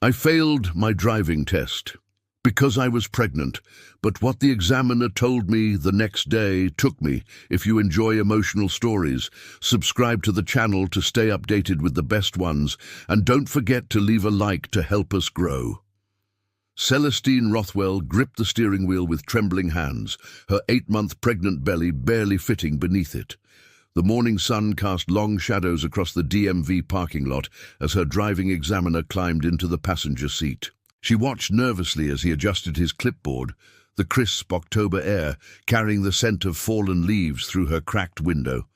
I failed my driving test because I was pregnant, but what the examiner told me the next day took me. If you enjoy emotional stories, subscribe to the channel to stay updated with the best ones, and don't forget to leave a like to help us grow. Celestine Rothwell gripped the steering wheel with trembling hands, her 8-month pregnant belly barely fitting beneath it. The morning sun cast long shadows across the DMV parking lot as her driving examiner climbed into the passenger seat. She watched nervously as he adjusted his clipboard, the crisp October air carrying the scent of fallen leaves through her cracked window.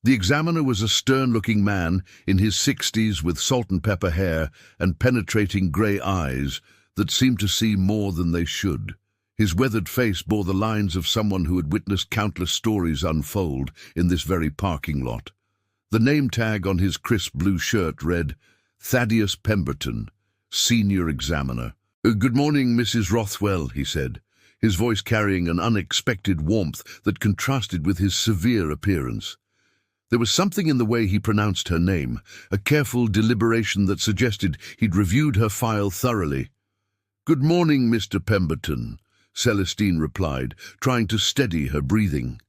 The examiner was a stern-looking man in his 60s with salt-and-pepper hair and penetrating grey eyes that seemed to see more than they should. His weathered face bore the lines of someone who had witnessed countless stories unfold in this very parking lot. The name tag on his crisp blue shirt read, Thaddeus Pemberton, Senior Examiner. "Good morning, Mrs. Rothwell," he said, his voice carrying an unexpected warmth that contrasted with his severe appearance. There was something in the way he pronounced her name, a careful deliberation that suggested he'd reviewed her file thoroughly. "Good morning, Mr. Pemberton," Celestine replied, trying to steady her breathing.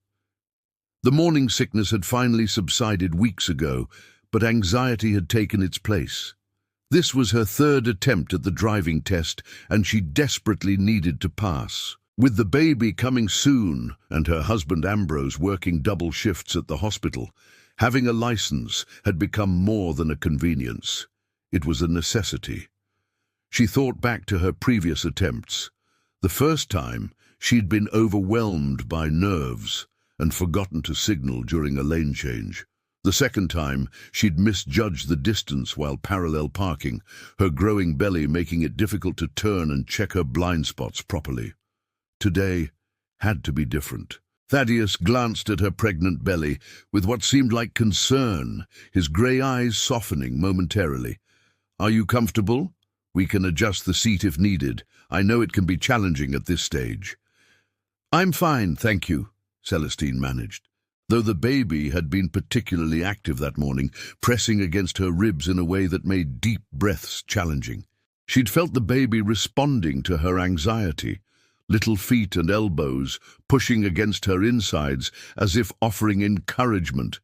The morning sickness had finally subsided weeks ago, but anxiety had taken its place. This was her third attempt at the driving test, and she desperately needed to pass. With the baby coming soon and her husband Ambrose working double shifts at the hospital, having a license had become more than a convenience. It was a necessity. She thought back to her previous attempts. The first time, she'd been overwhelmed by nerves and forgotten to signal during a lane change. The second time, she'd misjudged the distance while parallel parking, her growing belly making it difficult to turn and check her blind spots properly. Today had to be different. Thaddeus glanced at her pregnant belly with what seemed like concern, his grey eyes softening momentarily. "Are you comfortable? We can adjust the seat if needed. I know it can be challenging at this stage." "I'm fine, thank you," Celestine managed, though the baby had been particularly active that morning, pressing against her ribs in a way that made deep breaths challenging. She'd felt the baby responding to her anxiety, little feet and elbows pushing against her insides as if offering encouragement,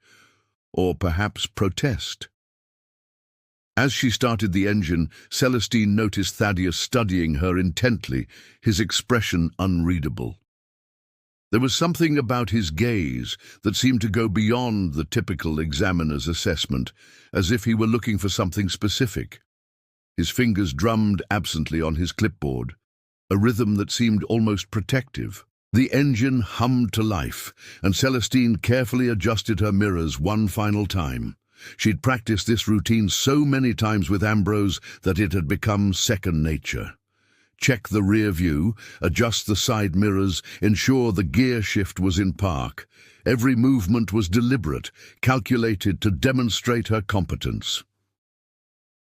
or perhaps protest. As she started the engine, Celestine noticed Thaddeus studying her intently, his expression unreadable. There was something about his gaze that seemed to go beyond the typical examiner's assessment, as if he were looking for something specific. His fingers drummed absently on his clipboard, a rhythm that seemed almost protective. The engine hummed to life, and Celestine carefully adjusted her mirrors one final time. She'd practiced this routine so many times with Ambrose that it had become second nature. Check the rear view, adjust the side mirrors, ensure the gear shift was in park. Every movement was deliberate, calculated to demonstrate her competence.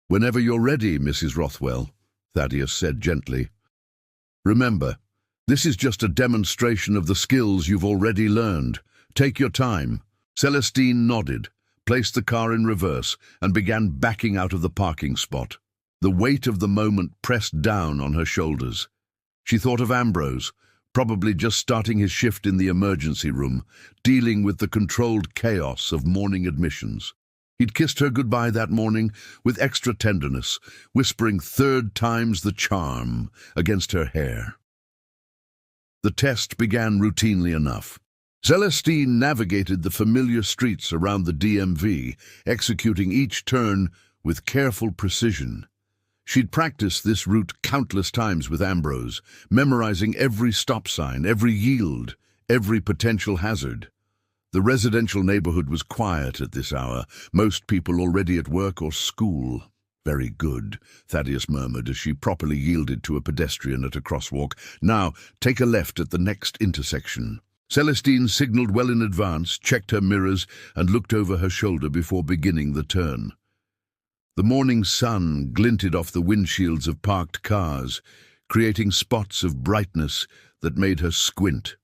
"Whenever you're ready, Mrs. Rothwell," Thaddeus said gently. "Remember, this is just a demonstration of the skills you've already learned. Take your time." Celestine nodded, placed the car in reverse, and began backing out of the parking spot. The weight of the moment pressed down on her shoulders. She thought of Ambrose, probably just starting his shift in the emergency room, dealing with the controlled chaos of morning admissions. He'd kissed her goodbye that morning with extra tenderness, whispering 3 times the charm against her hair. The test began routinely enough. Celestine navigated the familiar streets around the DMV, executing each turn with careful precision. She'd practiced this route countless times with Ambrose, memorizing every stop sign, every yield, every potential hazard. The residential neighborhood was quiet at this hour, most people already at work or school. "Very good," Thaddeus murmured as she properly yielded to a pedestrian at a crosswalk. "Now, take a left at the next intersection." Celestine signaled well in advance, checked her mirrors, and looked over her shoulder before beginning the turn. The morning sun glinted off the windshields of parked cars, creating spots of brightness that made her squint.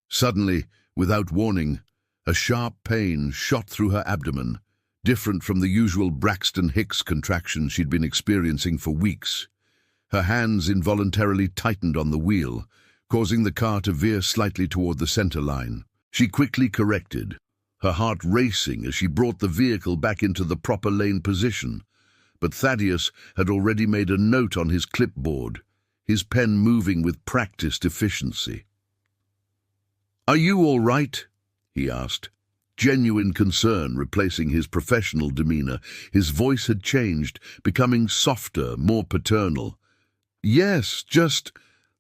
Suddenly, without warning, a sharp pain shot through her abdomen, different from the usual Braxton Hicks contraction she'd been experiencing for weeks. Her hands involuntarily tightened on the wheel, causing the car to veer slightly toward the center line. She quickly corrected, her heart racing as she brought the vehicle back into the proper lane position. But Thaddeus had already made a note on his clipboard, his pen moving with practiced efficiency. "Are you all right?" he asked, genuine concern replacing his professional demeanor. His voice had changed, becoming softer, more paternal. "Yes, just—"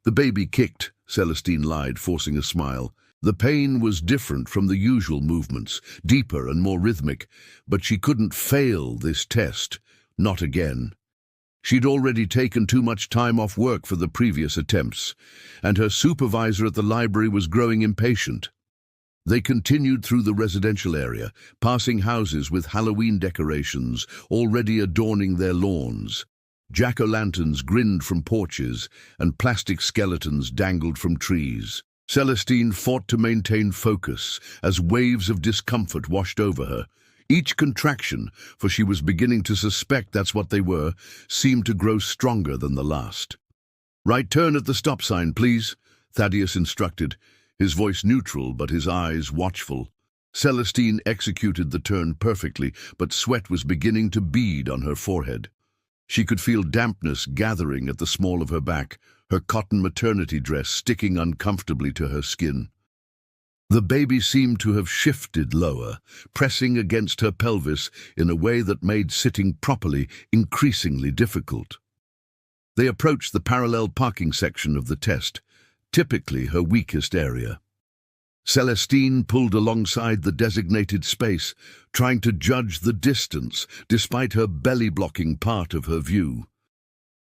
"The baby kicked," Celestine lied, forcing a smile. The pain was different from the usual movements, deeper and more rhythmic, but she couldn't fail this test. Not again. She'd already taken too much time off work for the previous attempts, and her supervisor at the library was growing impatient. They continued through the residential area, passing houses with Halloween decorations already adorning their lawns. Jack-o'-lanterns grinned from porches, and plastic skeletons dangled from trees. Celestine fought to maintain focus as waves of discomfort washed over her. Each contraction, for she was beginning to suspect that's what they were, seemed to grow stronger than the last. "Right turn at the stop sign, please," Thaddeus instructed, his voice neutral but his eyes watchful. Celestine executed the turn perfectly, but sweat was beginning to bead on her forehead. She could feel dampness gathering at the small of her back, her cotton maternity dress sticking uncomfortably to her skin. The baby seemed to have shifted lower, pressing against her pelvis in a way that made sitting properly increasingly difficult. They approached the parallel parking section of the test, typically her weakest area. Celestine pulled alongside the designated space, trying to judge the distance, despite her belly blocking part of her view.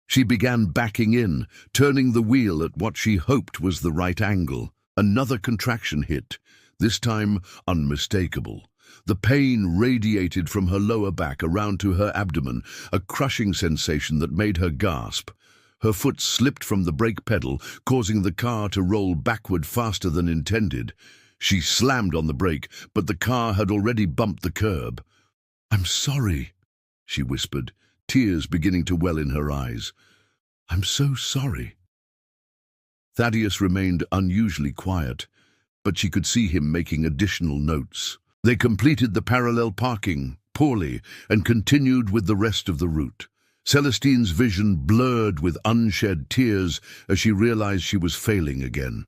She began backing in, turning the wheel at what she hoped was the right angle. Another contraction hit, this time unmistakable. The pain radiated from her lower back around to her abdomen, a crushing sensation that made her gasp. Her foot slipped from the brake pedal, causing the car to roll backward faster than intended. She slammed on the brake, but the car had already bumped the curb. "I'm sorry," she whispered, tears beginning to well in her eyes. "I'm so sorry." Thaddeus remained unusually quiet, but she could see him making additional notes. They completed the parallel parking, poorly, and continued with the rest of the route. Celestine's vision blurred with unshed tears as she realized she was failing again.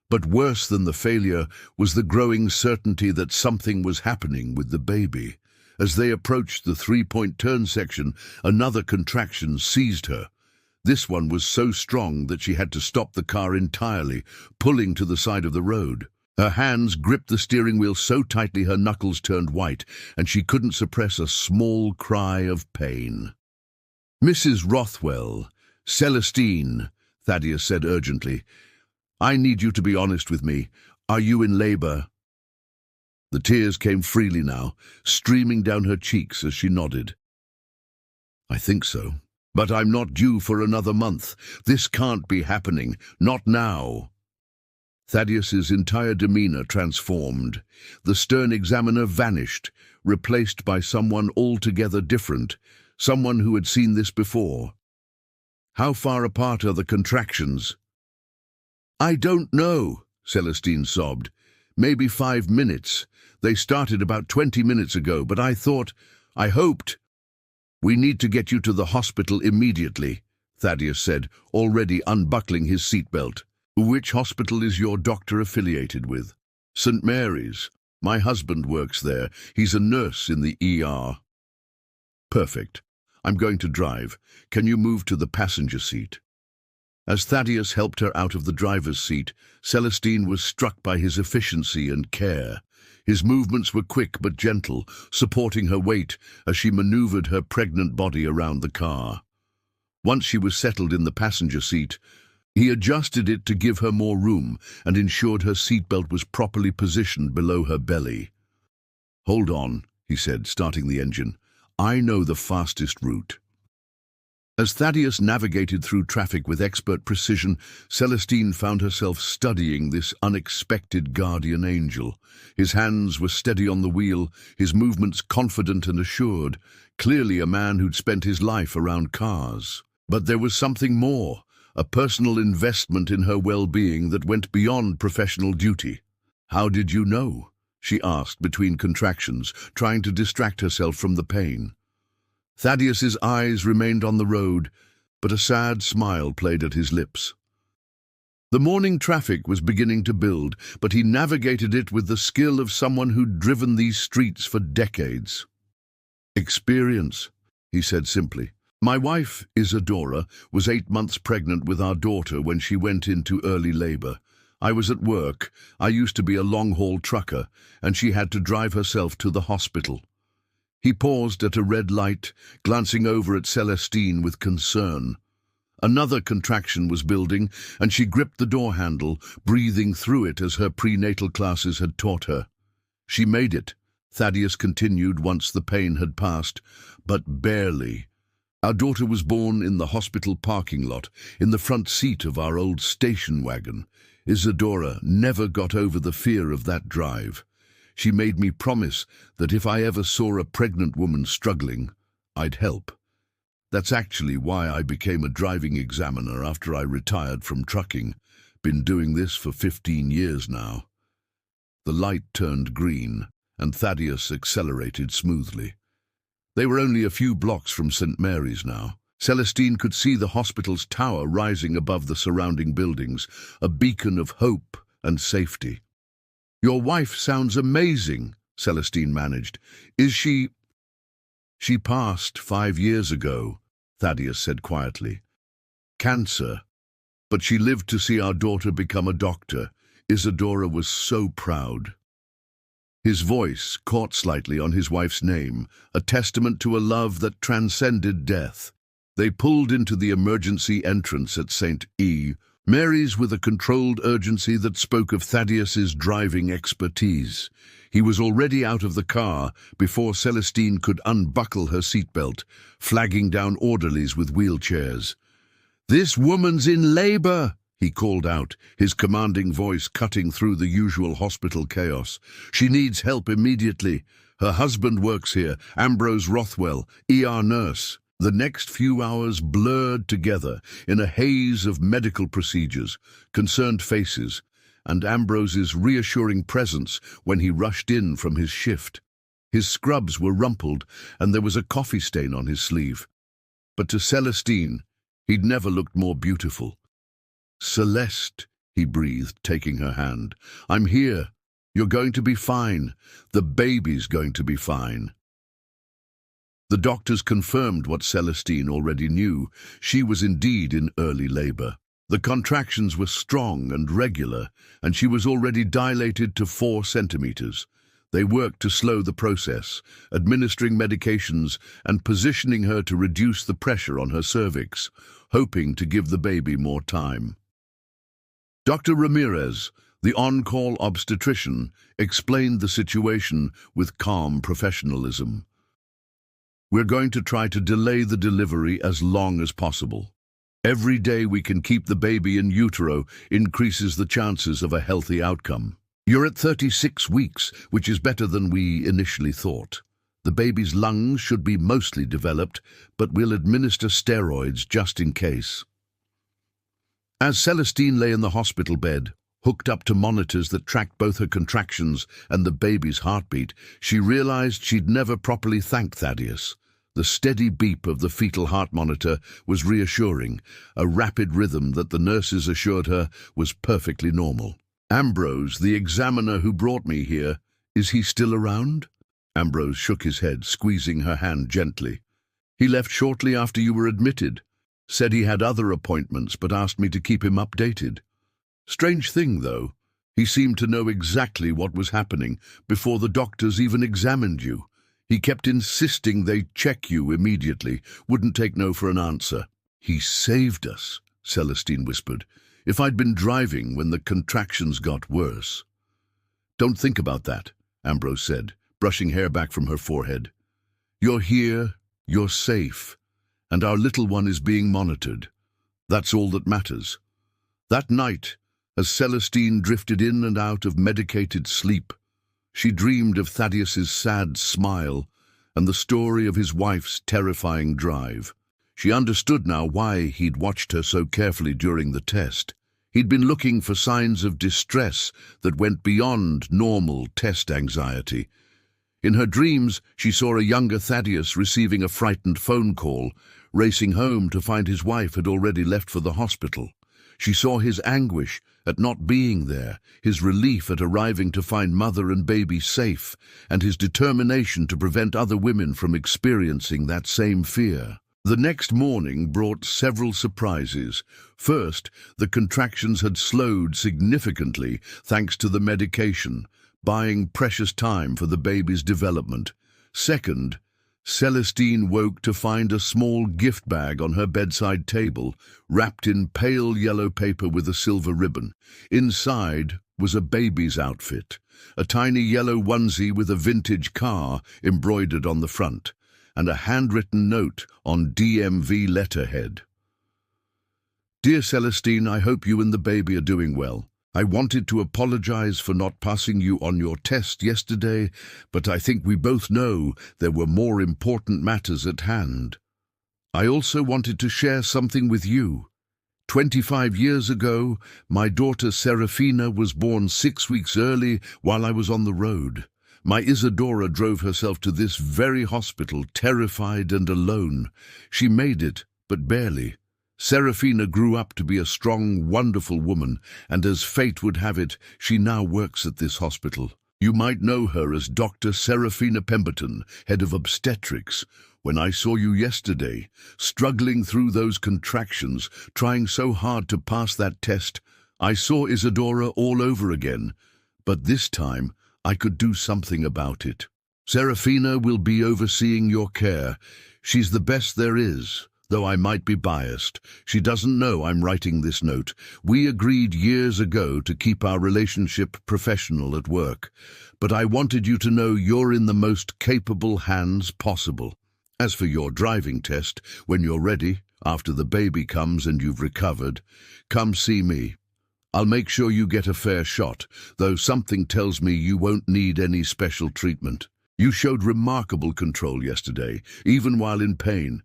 But worse than the failure was the growing certainty that something was happening with the baby. As they approached the three-point turn section, another contraction seized her. This one was so strong that she had to stop the car entirely, pulling to the side of the road. Her hands gripped the steering wheel so tightly her knuckles turned white, and she couldn't suppress a small cry of pain. "Mrs. Rothwell, Celestine," Thaddeus said urgently, "I need you to be honest with me. Are you in labor?" The tears came freely now, streaming down her cheeks as she nodded. "I think so. But I'm not due for another month. This can't be happening. Not now." Thaddeus's entire demeanor transformed. The stern examiner vanished, replaced by someone altogether different, someone who had seen this before. "How far apart are the contractions?" "I don't know," Celestine sobbed. "Maybe 5 minutes. They started about 20 minutes ago, but I hoped. "We need to get you to the hospital immediately," Thaddeus said, already unbuckling his seatbelt. "Which hospital is your doctor affiliated with?" "St. Mary's. My husband works there. He's a nurse in the ER." "Perfect. I'm going to drive. Can you move to the passenger seat?" As Thaddeus helped her out of the driver's seat, Celestine was struck by his efficiency and care. His movements were quick but gentle, supporting her weight as she maneuvered her pregnant body around the car. Once she was settled in the passenger seat, he adjusted it to give her more room and ensured her seatbelt was properly positioned below her belly. "Hold on," he said, starting the engine. "I know the fastest route." As Thaddeus navigated through traffic with expert precision, Celestine found herself studying this unexpected guardian angel. His hands were steady on the wheel, his movements confident and assured, clearly a man who'd spent his life around cars. But there was something more, a personal investment in her well-being that went beyond professional duty. "How did you know?" she asked between contractions, trying to distract herself from the pain. Thaddeus's eyes remained on the road, but a sad smile played at his lips. The morning traffic was beginning to build, but he navigated it with the skill of someone who'd driven these streets for decades. "Experience," he said simply. "My wife, Isadora, was 8 months pregnant with our daughter when she went into early labor. I was at work. I used to be a long-haul trucker, and she had to drive herself to the hospital." He paused at a red light, glancing over at Celestine with concern. Another contraction was building, and she gripped the door handle, breathing through it as her prenatal classes had taught her. "She made it," Thaddeus continued once the pain had passed, "but barely. Our daughter was born in the hospital parking lot, in the front seat of our old station wagon. Isadora never got over the fear of that drive. She made me promise that if I ever saw a pregnant woman struggling, I'd help. That's actually why I became a driving examiner after I retired from trucking. Been doing this for 15 years now." The light turned green, and Thaddeus accelerated smoothly. They were only a few blocks from St. Mary's now. Celestine could see the hospital's tower rising above the surrounding buildings, a beacon of hope and safety. "Your wife sounds amazing," Celestine managed. "Is she—" "She passed 5 years ago," Thaddeus said quietly. "Cancer. But she lived to see our daughter become a doctor. Isadora was so proud." His voice caught slightly on his wife's name, a testament to a love that transcended death. They pulled into the emergency entrance at St. Mary's with a controlled urgency that spoke of Thaddeus's driving expertise. He was already out of the car before Celestine could unbuckle her seatbelt, flagging down orderlies with wheelchairs. "This woman's in labor," he called out, his commanding voice cutting through the usual hospital chaos. "She needs help immediately. Her husband works here, Ambrose Rothwell, ER nurse." The next few hours blurred together in a haze of medical procedures, concerned faces, and Ambrose's reassuring presence when he rushed in from his shift. His scrubs were rumpled, and there was a coffee stain on his sleeve. But to Celestine, he'd never looked more beautiful. "Celeste," he breathed, taking her hand. "I'm here. You're going to be fine. The baby's going to be fine." The doctors confirmed what Celestine already knew. She was indeed in early labor. The contractions were strong and regular, and she was already dilated to 4 centimeters. They worked to slow the process, administering medications and positioning her to reduce the pressure on her cervix, hoping to give the baby more time. Dr. Ramirez, the on-call obstetrician, explained the situation with calm professionalism. "We're going to try to delay the delivery as long as possible. Every day we can keep the baby in utero increases the chances of a healthy outcome. You're at 36 weeks, which is better than we initially thought. The baby's lungs should be mostly developed, but we'll administer steroids just in case." As Celestine lay in the hospital bed, hooked up to monitors that tracked both her contractions and the baby's heartbeat, she realized she'd never properly thanked Thaddeus. The steady beep of the fetal heart monitor was reassuring, a rapid rhythm that the nurses assured her was perfectly normal. "Ambrose, the examiner who brought me here, is he still around?" Ambrose shook his head, squeezing her hand gently. "He left shortly after you were admitted. Said he had other appointments, but asked me to keep him updated. Strange thing, though. He seemed to know exactly what was happening before the doctors even examined you. He kept insisting they check you immediately, wouldn't take no for an answer." "He saved us," Celestine whispered. "If I'd been driving when the contractions got worse." "Don't think about that," Ambrose said, brushing hair back from her forehead. "You're here, you're safe, and our little one is being monitored. That's all that matters. That night, as Celestine drifted in and out of medicated sleep, she dreamed of Thaddeus's sad smile and the story of his wife's terrifying drive. She understood now why he'd watched her so carefully during the test. He'd been looking for signs of distress that went beyond normal test anxiety. In her dreams, she saw a younger Thaddeus receiving a frightened phone call, racing home to find his wife had already left for the hospital. She saw his anguish at not being there, his relief at arriving to find mother and baby safe, and his determination to prevent other women from experiencing that same fear. The next morning brought several surprises. First, the contractions had slowed significantly thanks to the medication, buying precious time for the baby's development. Second, Celestine woke to find a small gift bag on her bedside table, wrapped in pale yellow paper with a silver ribbon. Inside was a baby's outfit, a tiny yellow onesie with a vintage car embroidered on the front, and a handwritten note on DMV letterhead. "Dear Celestine, I hope you and the baby are doing well. I wanted to apologize for not passing you on your test yesterday, but I think we both know there were more important matters at hand. I also wanted to share something with you. 25 years ago, my daughter Serafina was born 6 weeks early while I was on the road. My Isadora drove herself to this very hospital, terrified and alone. She made it, but barely. Serafina grew up to be a strong, wonderful woman, and as fate would have it, she now works at this hospital. You might know her as Dr. Serafina Pemberton, head of obstetrics. When I saw you yesterday, struggling through those contractions, trying so hard to pass that test, I saw Isadora all over again. But this time, I could do something about it. Serafina will be overseeing your care. She's the best there is. Though I might be biased, she doesn't know I'm writing this note. We agreed years ago to keep our relationship professional at work, but I wanted you to know you're in the most capable hands possible. As for your driving test, when you're ready, after the baby comes and you've recovered, come see me. I'll make sure you get a fair shot, though something tells me you won't need any special treatment. You showed remarkable control yesterday, even while in pain.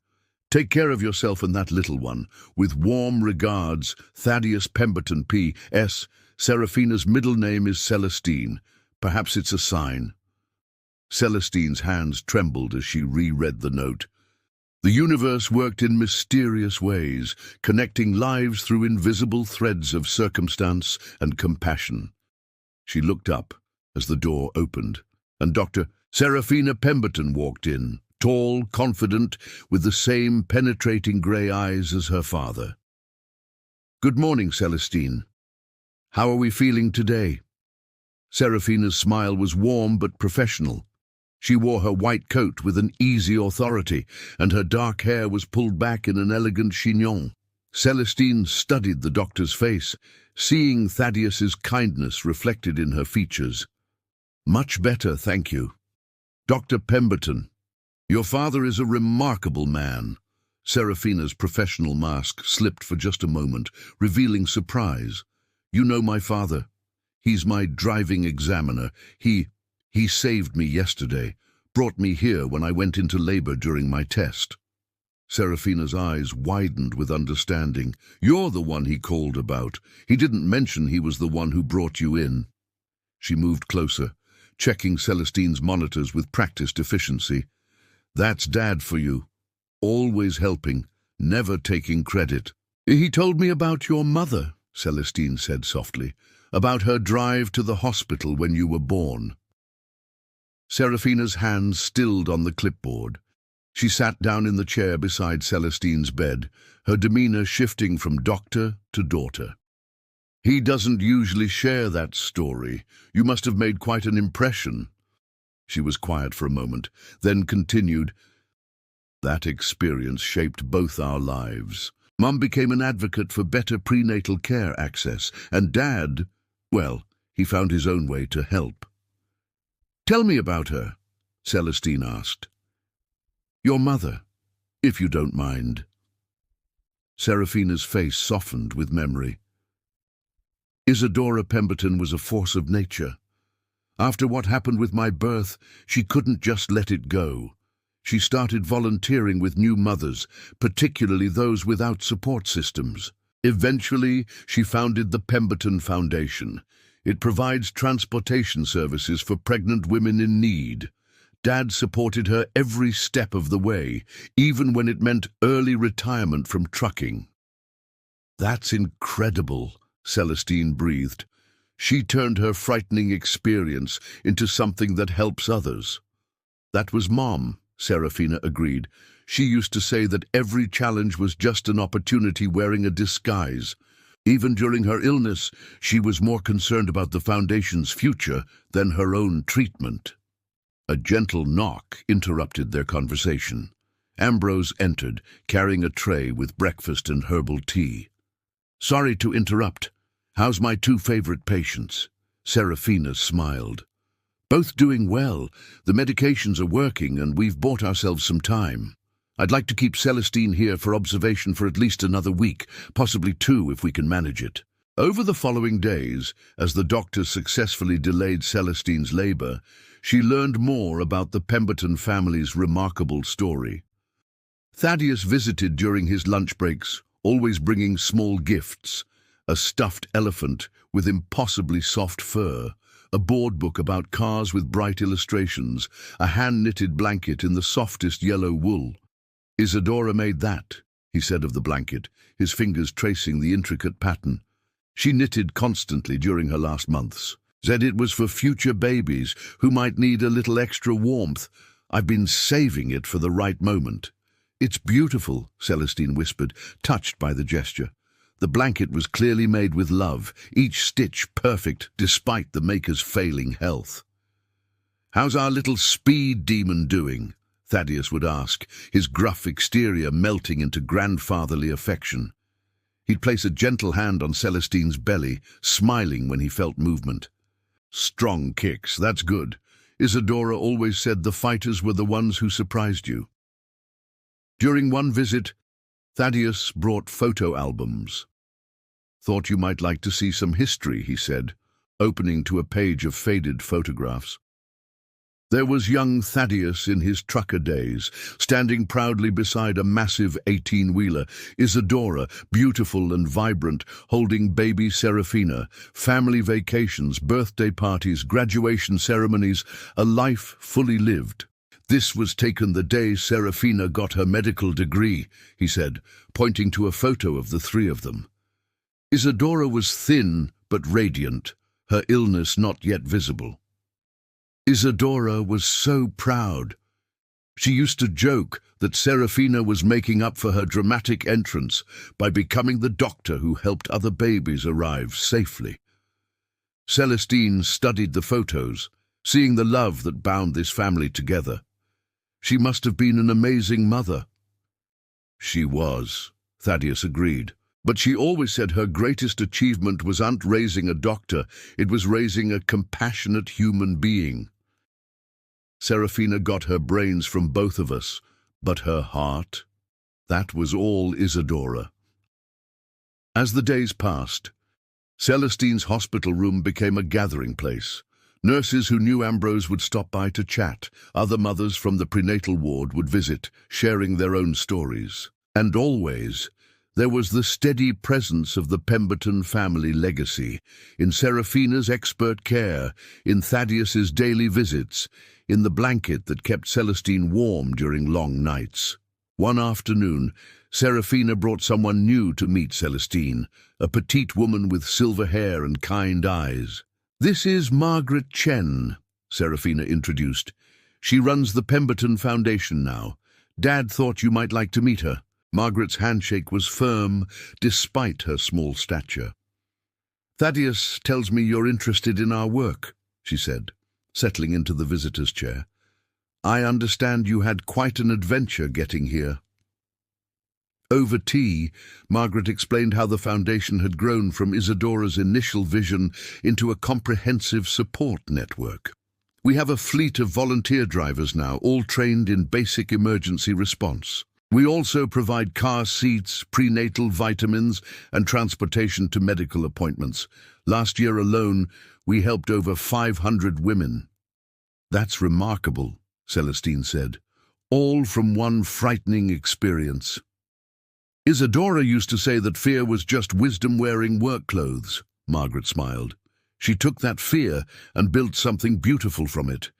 Take care of yourself and that little one. With warm regards, Thaddeus Pemberton P.S. Serafina's middle name is Celestine. Perhaps it's a sign." Celestine's hands trembled as she reread the note. The universe worked in mysterious ways, connecting lives through invisible threads of circumstance and compassion. She looked up as the door opened, and Dr. Serafina Pemberton walked in. Tall, confident, with the same penetrating grey eyes as her father. "Good morning, Celestine. How are we feeling today?" Serafina's smile was warm but professional. She wore her white coat with an easy authority, and her dark hair was pulled back in an elegant chignon. Celestine studied the doctor's face, seeing Thaddeus's kindness reflected in her features. "Much better, thank you. Dr. Pemberton, your father is a remarkable man." Serafina's professional mask slipped for just a moment, revealing surprise. "You know my father. He's my driving examiner. He saved me yesterday, brought me here when I went into labor during my test." Serafina's eyes widened with understanding. "You're the one he called about. He didn't mention he was the one who brought you in." She moved closer, checking Celestine's monitors with practiced efficiency. "That's Dad for you. Always helping, never taking credit." "He told me about your mother," Celestine said softly, "about her drive to the hospital when you were born." Serafina's hands stilled on the clipboard. She sat down in the chair beside Celestine's bed, her demeanor shifting from doctor to daughter. "He doesn't usually share that story. You must have made quite an impression." She was quiet for a moment, then continued, "That experience shaped both our lives. Mum became an advocate for better prenatal care access, and Dad, well, he found his own way to help." "Tell me about her," Celestine asked. "Your mother. if you don't mind." Serafina's face softened with memory. Isadora Pemberton was a force of nature. After what happened with my birth, she couldn't just let it go. She started volunteering with new mothers, particularly those without support systems. Eventually, she founded the Pemberton Foundation. It provides transportation services for pregnant women in need. Dad supported her every step of the way, even when it meant early retirement from trucking. "That's incredible," Celestine breathed. She turned her frightening experience into something that helps others. "That was Mom," Serafina agreed. "She used to say that every challenge was just an opportunity wearing a disguise. Even during her illness, she was more concerned about the Foundation's future than her own treatment." A gentle knock interrupted their conversation. Ambrose entered, carrying a tray with breakfast and herbal tea. "Sorry to interrupt. How's my two favorite patients?" Serafina smiled. "Both doing well. The medications are working and we've bought ourselves some time. I'd like to keep Celestine here for observation for at least another week, possibly 2 if we can manage it." Over the following days, as the doctors successfully delayed Celestine's labor, she learned more about the Pemberton family's remarkable story. Thaddeus visited during his lunch breaks, always bringing small gifts: a stuffed elephant with impossibly soft fur, a board book about cars with bright illustrations, a hand-knitted blanket in the softest yellow wool. "Isadora made that," he said of the blanket, his fingers tracing the intricate pattern. "She knitted constantly during her last months. Said it was for future babies who might need a little extra warmth. I've been saving it for the right moment." "It's beautiful," Celestine whispered, touched by the gesture. The blanket was clearly made with love, each stitch perfect despite the maker's failing health. "How's our little speed demon doing?" Thaddeus would ask, his gruff exterior melting into grandfatherly affection. He'd place a gentle hand on Celestine's belly, smiling when he felt movement. "Strong kicks, that's good. Isadora always said the fighters were the ones who surprised you." During one visit, Thaddeus brought photo albums. "Thought you might like to see some history," he said, opening to a page of faded photographs. There was young Thaddeus in his trucker days, standing proudly beside a massive 18-wheeler, Isadora, beautiful and vibrant, holding baby Serafina, family vacations, birthday parties, graduation ceremonies, a life fully lived. "This was taken the day Serafina got her medical degree," he said, pointing to a photo of the 3 of them. Isadora was thin but radiant, her illness not yet visible. Isadora was so proud. She used to joke that Serafina was making up for her dramatic entrance by becoming the doctor who helped other babies arrive safely. Celestine studied the photos, seeing the love that bound this family together. She must have been an amazing mother. "She was," Thaddeus agreed. "But she always said her greatest achievement wasn't raising a doctor, it was raising a compassionate human being. Serafina got her brains from both of us, but her heart, that was all Isadora." As the days passed, Celestine's hospital room became a gathering place. Nurses who knew Ambrose would stop by to chat. Other mothers from the prenatal ward would visit, sharing their own stories. And always, there was the steady presence of the Pemberton family legacy, in Serafina's expert care, in Thaddeus's daily visits, in the blanket that kept Celestine warm during long nights. One afternoon, Serafina brought someone new to meet Celestine, a petite woman with silver hair and kind eyes. "This is Margaret Chen," Serafina introduced. "She runs the Pemberton Foundation now. Dad thought you might like to meet her." Margaret's handshake was firm, despite her small stature. "Thaddeus tells me you're interested in our work," she said, settling into the visitor's chair. "I understand you had quite an adventure getting here." Over tea, Margaret explained how the foundation had grown from Isadora's initial vision into a comprehensive support network. "We have a fleet of volunteer drivers now, all trained in basic emergency response. We also provide car seats, prenatal vitamins, and transportation to medical appointments. Last year alone, we helped over 500 women. That's remarkable, Celestine said. All from one frightening experience. Isadora used to say that fear was just wisdom wearing work clothes, Margaret smiled. She took that fear and built something beautiful from it.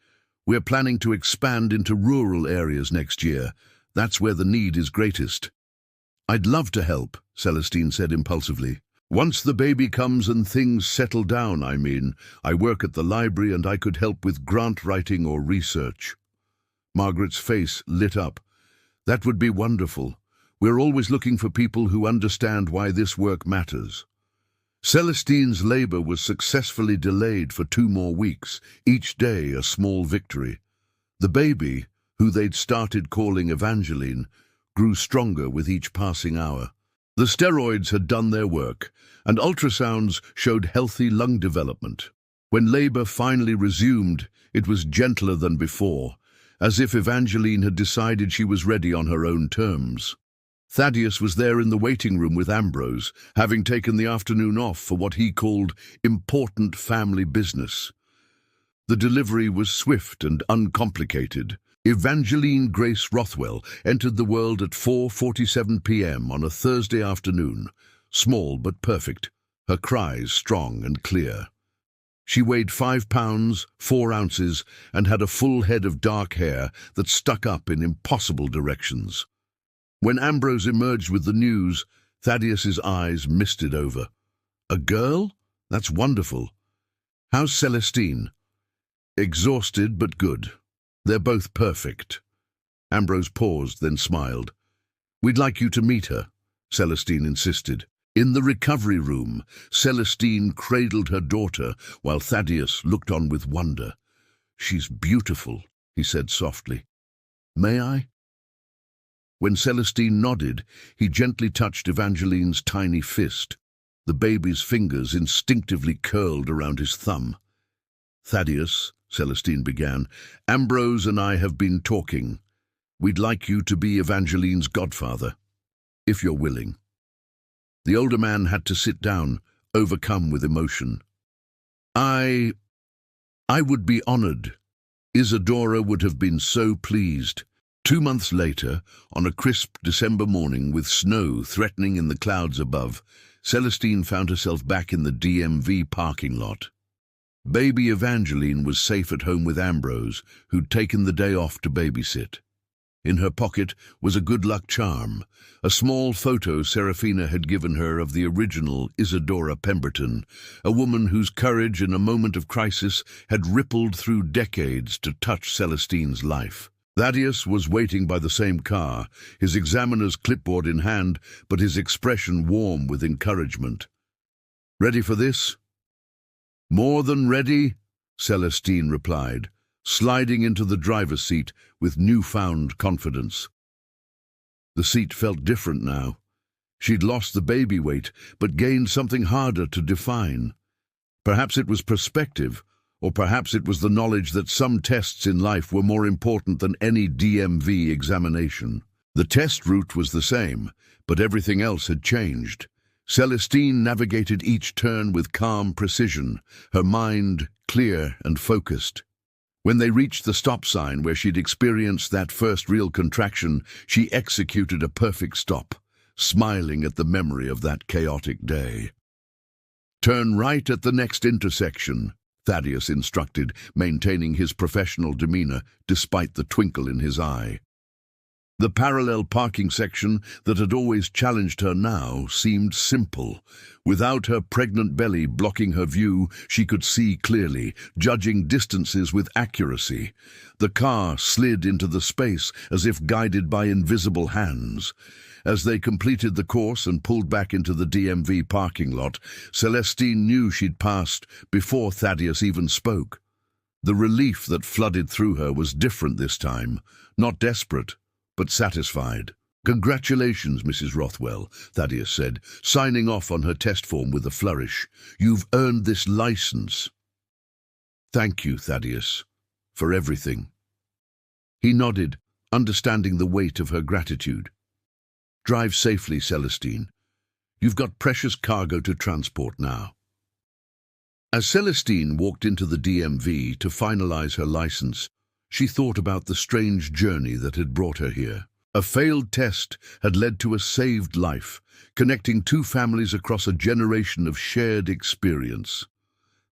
We're planning to expand into rural areas next year. That's where the need is greatest. I'd love to help, Celestine said impulsively. Once the baby comes and things settle down, I work at the library and I could help with grant writing or research. Margaret's face lit up. That would be wonderful. We're always looking for people who understand why this work matters. Celestine's labor was successfully delayed for 2 more weeks, each day a small victory. The baby, who they'd started calling Evangeline, grew stronger with each passing hour. The steroids had done their work, and ultrasounds showed healthy lung development. When labor finally resumed, it was gentler than before, as if Evangeline had decided she was ready on her own terms. Thaddeus was there in the waiting room with Ambrose, having taken the afternoon off for what he called important family business. The delivery was swift and uncomplicated. Evangeline Grace Rothwell entered the world at 4:47 p.m. on a Thursday afternoon, small but perfect, her cries strong and clear. She weighed 5 pounds, 4 ounces, and had a full head of dark hair that stuck up in impossible directions. When Ambrose emerged with the news, Thaddeus's eyes misted over. A girl? That's wonderful. How's Celestine? Exhausted but good. They're both perfect. Ambrose paused, then smiled. We'd like you to meet her, Celestine insisted. In the recovery room, Celestine cradled her daughter while Thaddeus looked on with wonder. She's beautiful, he said softly. May I? When Celestine nodded, he gently touched Evangeline's tiny fist. The baby's fingers instinctively curled around his thumb. Thaddeus, Celestine began, Ambrose and I have been talking. We'd like you to be Evangeline's godfather, if you're willing. The older man had to sit down, overcome with emotion. I would be honored. Isadora would have been so pleased. 2 months later, on a crisp December morning with snow threatening in the clouds above, Celestine found herself back in the DMV parking lot. Baby Evangeline was safe at home with Ambrose, who'd taken the day off to babysit. In her pocket was a good luck charm, a small photo Serafina had given her of the original Isadora Pemberton, a woman whose courage in a moment of crisis had rippled through decades to touch Celestine's life. Thaddeus was waiting by the same car, his examiner's clipboard in hand, but his expression warm with encouragement. Ready for this? More than ready, Celestine replied, sliding into the driver's seat with newfound confidence. The seat felt different now. She'd lost the baby weight, but gained something harder to define. Perhaps it was perspective, or perhaps it was the knowledge that some tests in life were more important than any DMV examination. The test route was the same, but everything else had changed. Celestine navigated each turn with calm precision, her mind clear and focused. When they reached the stop sign where she'd experienced that first real contraction, she executed a perfect stop, smiling at the memory of that chaotic day. Turn right at the next intersection, Thaddeus instructed, maintaining his professional demeanor despite the twinkle in his eye. The parallel parking section that had always challenged her now seemed simple. Without her pregnant belly blocking her view, she could see clearly, judging distances with accuracy. The car slid into the space as if guided by invisible hands. As they completed the course and pulled back into the DMV parking lot, Celestine knew she'd passed before Thaddeus even spoke. The relief that flooded through her was different this time, not desperate, but satisfied. Congratulations, Mrs. Rothwell, Thaddeus said, signing off on her test form with a flourish. You've earned this license. Thank you, Thaddeus, for everything. He nodded, understanding the weight of her gratitude. Drive safely, Celestine. You've got precious cargo to transport now. As Celestine walked into the DMV to finalize her license, she thought about the strange journey that had brought her here. A failed test had led to a saved life, connecting two families across a generation of shared experience.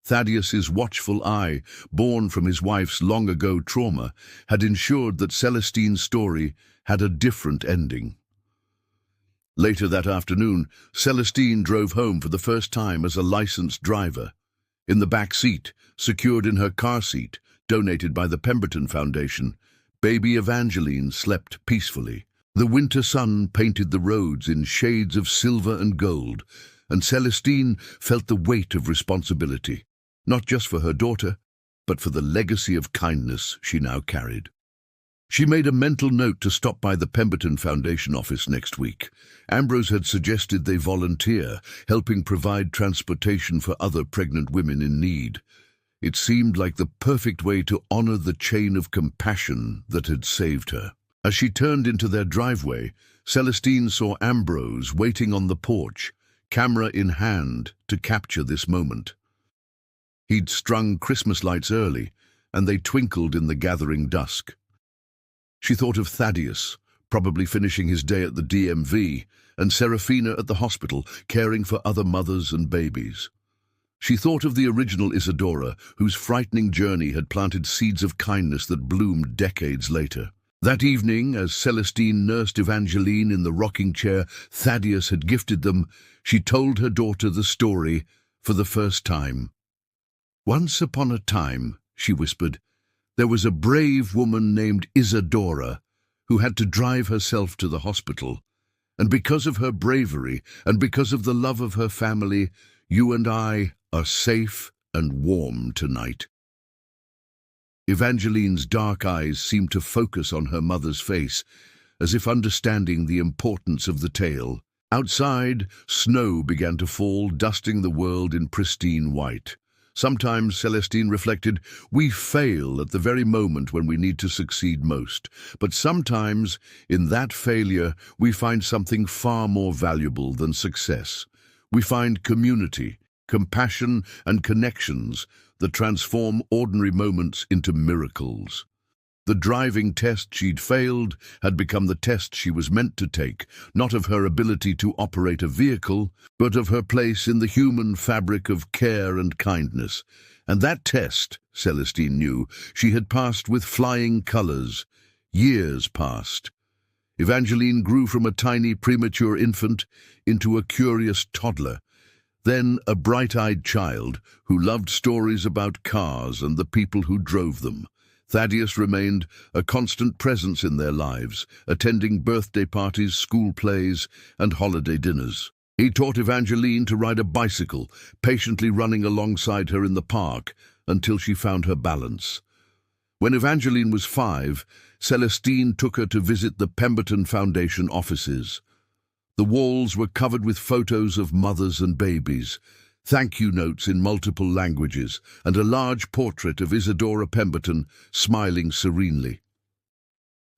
Thaddeus's watchful eye, born from his wife's long-ago trauma, had ensured that Celestine's story had a different ending. Later that afternoon, Celestine drove home for the first time as a licensed driver. In the back seat, secured in her car seat, donated by the Pemberton Foundation, baby Evangeline slept peacefully. The winter sun painted the roads in shades of silver and gold, and Celestine felt the weight of responsibility, not just for her daughter, but for the legacy of kindness she now carried. She made a mental note to stop by the Pemberton Foundation office next week. Ambrose had suggested they volunteer, helping provide transportation for other pregnant women in need. It seemed like the perfect way to honor the chain of compassion that had saved her. As she turned into their driveway, Celestine saw Ambrose waiting on the porch, camera in hand, to capture this moment. He'd strung Christmas lights early, and they twinkled in the gathering dusk. She thought of Thaddeus, probably finishing his day at the DMV, and Serafina at the hospital, caring for other mothers and babies. She thought of the original Isadora, whose frightening journey had planted seeds of kindness that bloomed decades later. That evening, as Celestine nursed Evangeline in the rocking chair Thaddeus had gifted them, she told her daughter the story for the first time. "Once upon a time," she whispered, "there was a brave woman named Isadora who had to drive herself to the hospital. And because of her bravery and because of the love of her family, you and I are safe and warm tonight." Evangeline's dark eyes seemed to focus on her mother's face, as if understanding the importance of the tale. Outside, snow began to fall, dusting the world in pristine white. Sometimes, Celestine reflected, we fail at the very moment when we need to succeed most. But sometimes, in that failure, we find something far more valuable than success. We find community, compassion, and connections that transform ordinary moments into miracles. The driving test she'd failed had become the test she was meant to take, not of her ability to operate a vehicle, but of her place in the human fabric of care and kindness. And that test, Celestine knew, she had passed with flying colors. Years passed. Evangeline grew from a tiny premature infant into a curious toddler, then a bright-eyed child who loved stories about cars and the people who drove them. Thaddeus remained a constant presence in their lives, attending birthday parties, school plays, and holiday dinners. He taught Evangeline to ride a bicycle, patiently running alongside her in the park until she found her balance. When Evangeline was 5, Celestine took her to visit the Pemberton Foundation offices. The walls were covered with photos of mothers and babies, thank you notes in multiple languages, and a large portrait of Isadora Pemberton smiling serenely.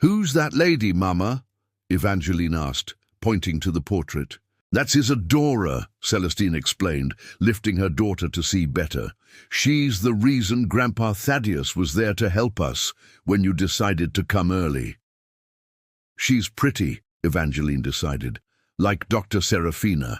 "Who's that lady, Mama?" Evangeline asked, pointing to the portrait. "That's Isadora," Celestine explained, lifting her daughter to see better. "She's the reason Grandpa Thaddeus was there to help us when you decided to come early." "She's pretty," Evangeline decided, "like Dr. Serafina."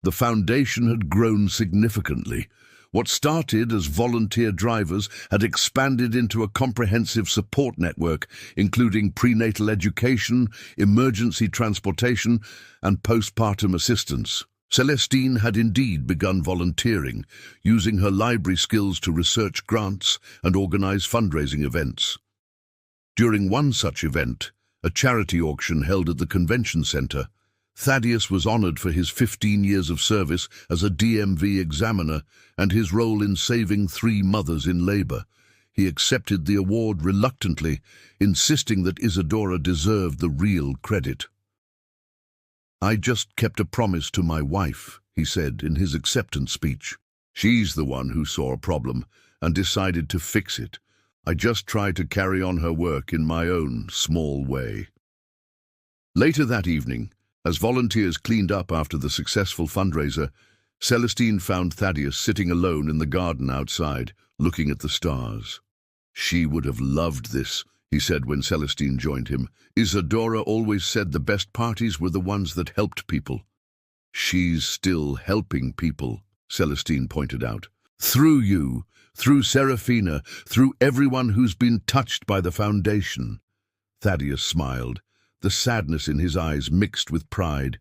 The foundation had grown significantly. What started as volunteer drivers had expanded into a comprehensive support network, including prenatal education, emergency transportation, and postpartum assistance. Celestine had indeed begun volunteering, using her library skills to research grants and organize fundraising events. During one such event, a charity auction held at the convention center, Thaddeus was honored for his 15 years of service as a DMV examiner and his role in saving 3 mothers in labor. He accepted the award reluctantly, insisting that Isadora deserved the real credit. "I just kept a promise to my wife," he said in his acceptance speech. "She's the one who saw a problem and decided to fix it. I just tried to carry on her work in my own small way." Later that evening, As volunteers cleaned up after the successful fundraiser, Celestine found Thaddeus sitting alone in the garden outside, looking at the stars. "She would have loved this," he said when Celestine joined him. "Isadora always said the best parties were the ones that helped people." "She's still helping people," Celestine pointed out. "Through you, through Serafina, through everyone who's been touched by the foundation." Thaddeus smiled, the sadness in his eyes mixed with pride.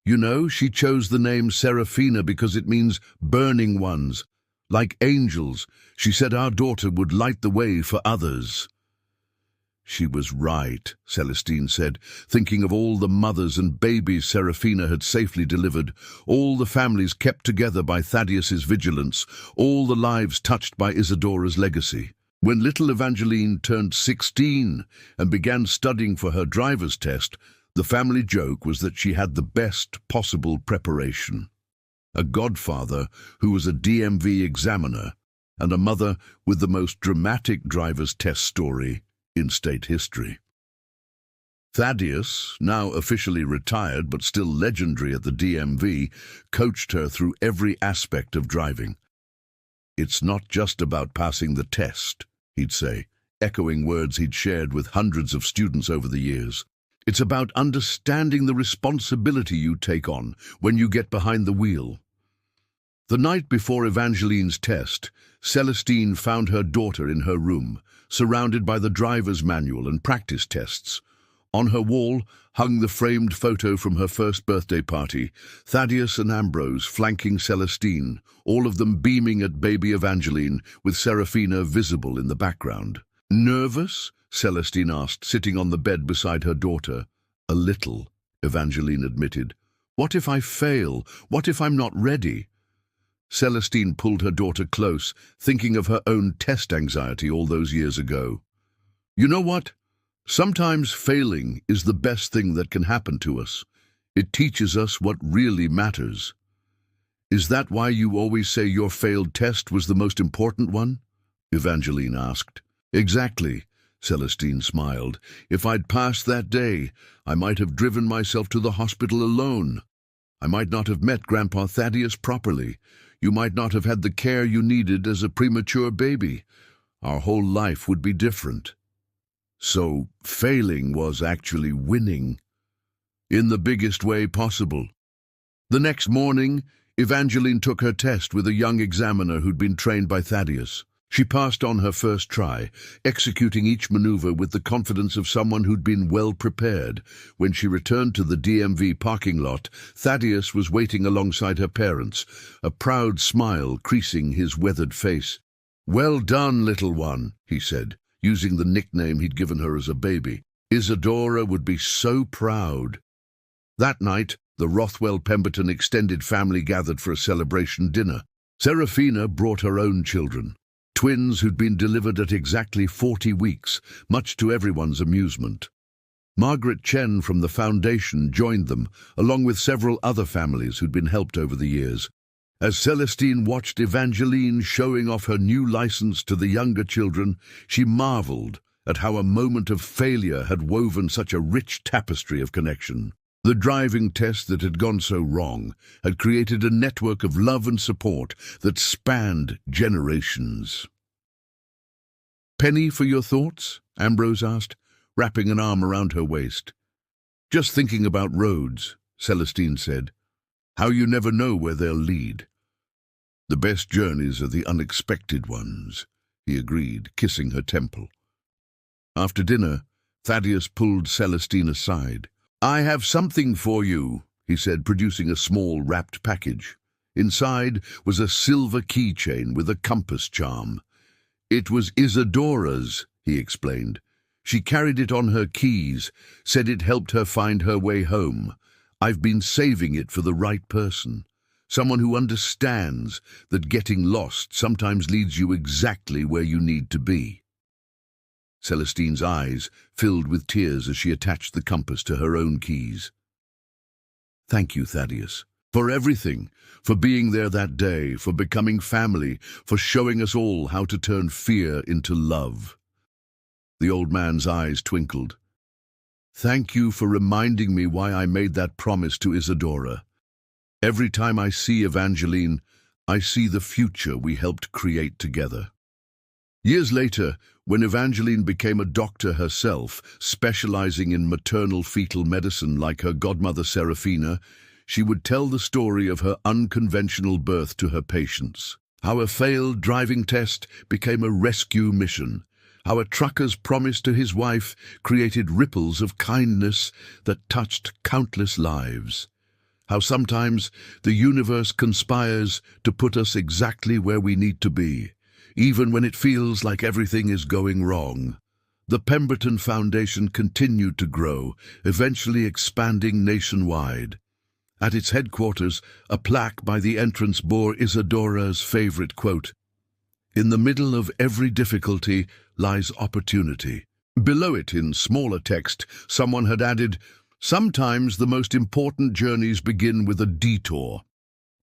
"You know, she chose the name Serafina because it means burning ones. Like angels, she said our daughter would light the way for others." "She was right," Celestine said, thinking of all the mothers and babies Serafina had safely delivered, all the families kept together by Thaddeus's vigilance, all the lives touched by Isadora's legacy. When little Evangeline turned 16 and began studying for her driver's test, the family joke was that she had the best possible preparation. A godfather who was a DMV examiner, and a mother with the most dramatic driver's test story in state history. Thaddeus, now officially retired but still legendary at the DMV, coached her through every aspect of driving. "It's not just about passing the test," he'd say, echoing words he'd shared with hundreds of students over the years. "It's about understanding the responsibility you take on when you get behind the wheel." The night before Evangeline's test, Celestine found her daughter in her room, surrounded by the driver's manual and practice tests. On her wall hung the framed photo from her first birthday party, Thaddeus and Ambrose flanking Celestine, all of them beaming at baby Evangeline, with Serafina visible in the background. "Nervous?" Celestine asked, sitting on the bed beside her daughter. "A little," Evangeline admitted. "What if I fail? What if I'm not ready?" Celestine pulled her daughter close, thinking of her own test anxiety all those years ago. "You know what? Sometimes failing is the best thing that can happen to us. It teaches us what really matters." "Is that why you always say your failed test was the most important one?" Evangeline asked. "Exactly," Celestine smiled. "If I'd passed that day, I might have driven myself to the hospital alone. I might not have met Grandpa Thaddeus properly. You might not have had the care you needed as a premature baby. Our whole life would be different." So failing was actually winning, in the biggest way possible. The next morning, Evangeline took her test with a young examiner who'd been trained by Thaddeus. She passed on her first try, executing each maneuver with the confidence of someone who'd been well prepared. When she returned to the DMV parking lot, Thaddeus was waiting alongside her parents, a proud smile creasing his weathered face. "Well done, little one," he said, using the nickname he'd given her as a baby. "Isadora would be so proud." That night, the Rothwell-Pemberton extended family gathered for a celebration dinner. Serafina brought her own children, twins who'd been delivered at exactly 40 weeks, much to everyone's amusement. Margaret Chen from the foundation joined them, along with several other families who'd been helped over the years. As Celestine watched Evangeline showing off her new license to the younger children, she marveled at how a moment of failure had woven such a rich tapestry of connection. The driving test that had gone so wrong had created a network of love and support that spanned generations. "Penny for your thoughts?" Ambrose asked, wrapping an arm around her waist. "Just thinking about roads," Celestine said. "How you never know where they'll lead." "The best journeys are the unexpected ones," he agreed, kissing her temple. After dinner, Thaddeus pulled Celestine aside. "I have something for you," he said, producing a small wrapped package. Inside was a silver keychain with a compass charm. "It was Isadora's," he explained. "She carried it on her keys, said it helped her find her way home. I've been saving it for the right person, someone who understands that getting lost sometimes leads you exactly where you need to be." Celestine's eyes filled with tears as she attached the compass to her own keys. "Thank you, Thaddeus, for everything, for being there that day, for becoming family, for showing us all how to turn fear into love." The old man's eyes twinkled. Thank you for reminding me why I made that promise to Isadora. Every time I see Evangeline, I see the future we helped create together. Years later, when Evangeline became a doctor herself, specializing in maternal fetal medicine like her godmother Serafina, she would tell the story of her unconventional birth to her patients. How a failed driving test became a rescue mission. How a trucker's promise to his wife created ripples of kindness that touched countless lives. How sometimes the universe conspires to put us exactly where we need to be, even when it feels like everything is going wrong. The Pemberton Foundation continued to grow, eventually expanding nationwide. At its headquarters, a plaque by the entrance bore Isadora's favorite quote, "In the middle of every difficulty lies opportunity." Below it, in smaller text, someone had added, "Sometimes the most important journeys begin with a detour."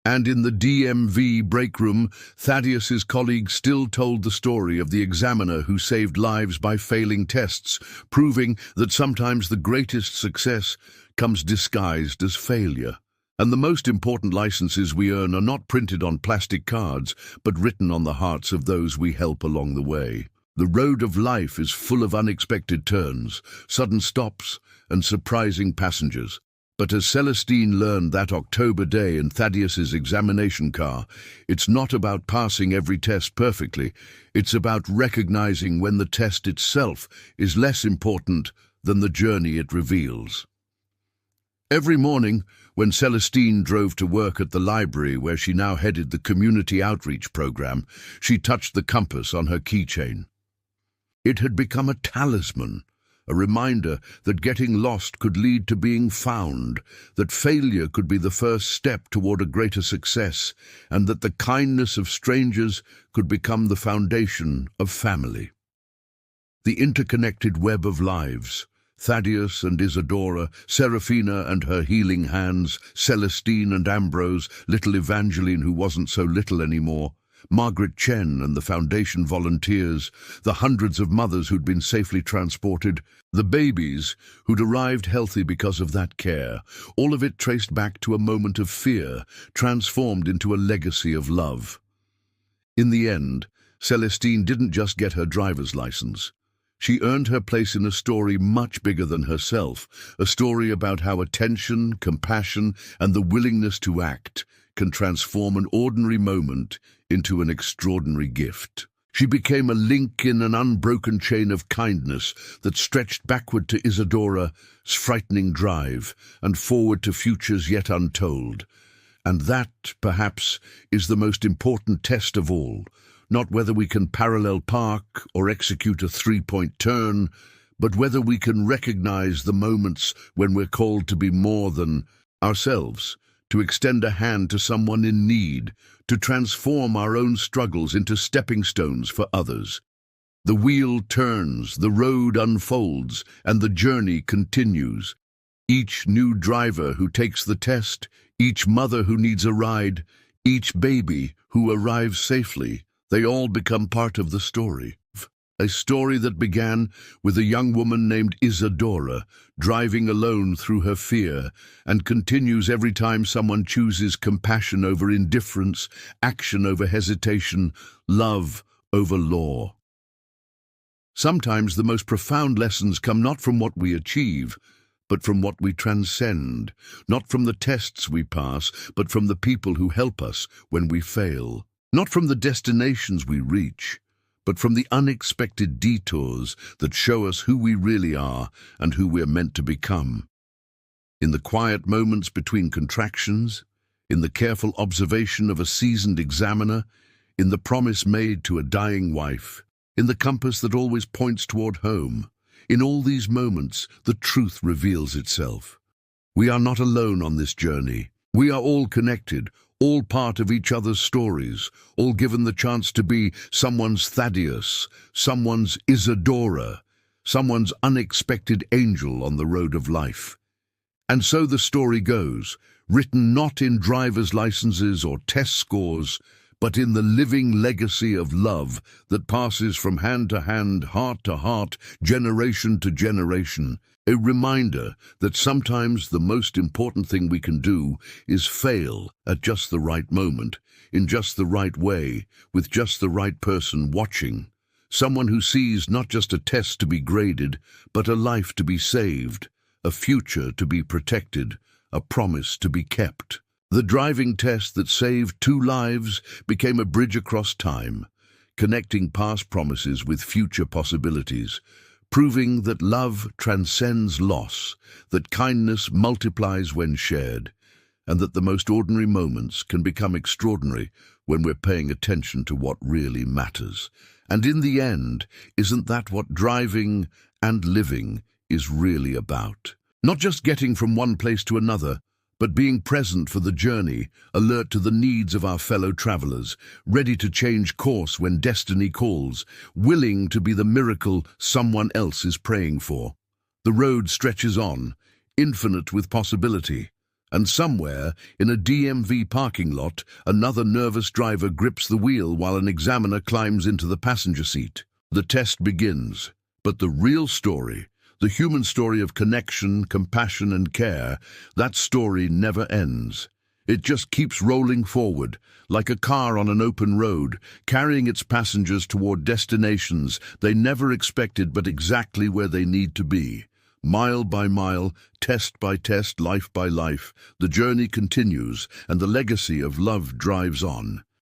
And in the DMV break room, Thaddeus's colleagues still told the story of the examiner who saved lives by failing tests, proving that sometimes the greatest success comes disguised as failure. And the most important licenses we earn are not printed on plastic cards, but written on the hearts of those we help along the way. The road of life is full of unexpected turns, sudden stops, and surprising passengers. But as Celestine learned that October day in Thaddeus's examination car, it's not about passing every test perfectly. It's about recognizing when the test itself is less important than the journey it reveals. Every morning, when Celestine drove to work at the library where she now headed the community outreach program, she touched the compass on her keychain. It had become a talisman, a reminder that getting lost could lead to being found, that failure could be the first step toward a greater success, and that the kindness of strangers could become the foundation of family. The interconnected web of lives, Thaddeus and Isadora, Serafina and her healing hands, Celestine and Ambrose, little Evangeline who wasn't so little anymore, Margaret Chen and the Foundation volunteers, the hundreds of mothers who'd been safely transported, the babies who'd arrived healthy because of that care, all of it traced back to a moment of fear, transformed into a legacy of love. In the end, Celestine didn't just get her driver's license. She earned her place in a story much bigger than herself, a story about how attention, compassion, and the willingness to act can transform an ordinary moment into an extraordinary gift. She became a link in an unbroken chain of kindness that stretched backward to Isadora's frightening drive and forward to futures yet untold. And that, perhaps, is the most important test of all. Not whether we can parallel park or execute a three-point turn, but whether we can recognize the moments when we're called to be more than ourselves, to extend a hand to someone in need, to transform our own struggles into stepping stones for others. The wheel turns, the road unfolds, and the journey continues. Each new driver who takes the test, each mother who needs a ride, each baby who arrives safely, they all become part of the story. A story that began with a young woman named Isadora, driving alone through her fear, and continues every time someone chooses compassion over indifference, action over hesitation, love over law. Sometimes the most profound lessons come not from what we achieve, but from what we transcend, not from the tests we pass, but from the people who help us when we fail, not from the destinations we reach, but from the unexpected detours that show us who we really are and who we're meant to become. In the quiet moments between contractions, in the careful observation of a seasoned examiner, in the promise made to a dying wife, in the compass that always points toward home, in all these moments, the truth reveals itself. We are not alone on this journey. We are all connected, all part of each other's stories, all given the chance to be someone's Thaddeus, someone's Isadora, someone's unexpected angel on the road of life. And so the story goes, written not in driver's licenses or test scores, but in the living legacy of love that passes from hand to hand, heart to heart, generation to generation. A reminder that sometimes the most important thing we can do is fail at just the right moment, in just the right way, with just the right person watching. Someone who sees not just a test to be graded, but a life to be saved, a future to be protected, a promise to be kept. The driving test that saved 2 lives became a bridge across time, connecting past promises with future possibilities, proving that love transcends loss, that kindness multiplies when shared, and that the most ordinary moments can become extraordinary when we're paying attention to what really matters. And in the end, isn't that what driving and living is really about? Not just getting from one place to another, but being present for the journey, alert to the needs of our fellow travelers, ready to change course when destiny calls, willing to be the miracle someone else is praying for. The road stretches on, infinite with possibility, and somewhere, in a DMV parking lot, another nervous driver grips the wheel while an examiner climbs into the passenger seat. The test begins, but the real story, the human story of connection, compassion, and care, that story never ends. It just keeps rolling forward, like a car on an open road, carrying its passengers toward destinations they never expected but exactly where they need to be. Mile by mile, test by test, life by life, the journey continues, and the legacy of love drives on.